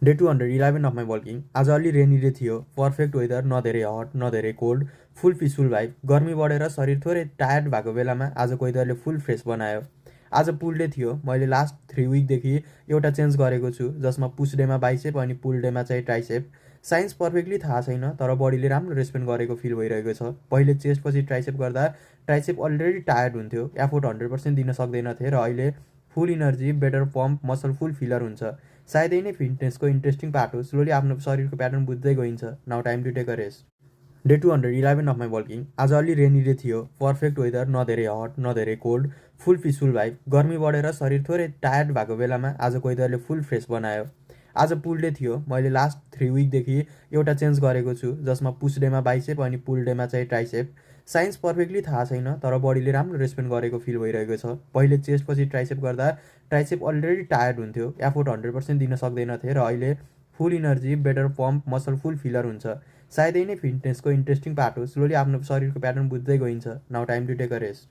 Day 211 of my working. आज अलि rainy day थियो, पर्फेक्ट वेदर, न धेरै हट न धेरै कोल्ड, फुल पिसफुल भाइब। गर्मी बढेर शरीर थोरै टायर्ड भएको बेलामा आजको वेदरले फुल फ्रेस बनायो। आज पुल डे थियो, मैले लास्ट 3 विकदेखि एउटा चेन्ज गरेको छु, जसमा पुस डेमा बाइसेप अनि पुल डेमा चाहिँ ट्राइसेप। साइन्स पर्फेक्टली थाहा छैन, तर बडीले राम्रो रेस्पोन्ड गरेको फिल भइरहेको छ। पहिले चेस्टपछि ट्राइसेप गर्दा ट्राइसेप अलरेडी टायर्ड हुन्थ्यो, एफोर्ट 100% दिन सक्दैनथे, र अहिले full energy, better pump, muscle full filler हुन्छ। सायदै नै फिटनेसको इन्ट्रेस्टिङ पार्ट हो। स्लोली आफ्नो शरीरको प्याटर्न बुझ्दै गइन्छ। Now time to take a rest. Day 211 of my working. आज अलि रेनी डे थियो, पर्फेक्ट वेदर, न धेरै हट न धेरै कोल्ड, फुल पिसफुल भाइब। गर्मी बढेर शरीर थोरै टायर्ड भएको बेलामा आजको वेदरले फुल फ्रेस बनायो। आज पुल डे थियो, मैले लास्ट 3 विकदेखि एउटा चेन्ज गरेको छु, जसमा पुस डेमा बाइसेप अनि पुल डेमा चाहिँ ट्राइसेप। साइन्स पर्फेक्टली थाहा छैन, तर बडीले राम्रो रेस्पोन्ड गरेको फिल भइरहेको छ। पहिले चेस्टपछि ट्राइसेप गर्दा ट्राइसेप अलरेडी टायर्ड हुन्थ्यो, एफोर्ट 100% दिन सक्दैनथे, र अहिले full energy, better pump, muscle full filler हुन्छ। सायदै नै फिटनेसको इन्ट्रेस्टिङ पार्ट हो। स्लोली आफ्नो शरीरको प्याटर्न बुझ्दै गइन्छ। Now time to take a rest.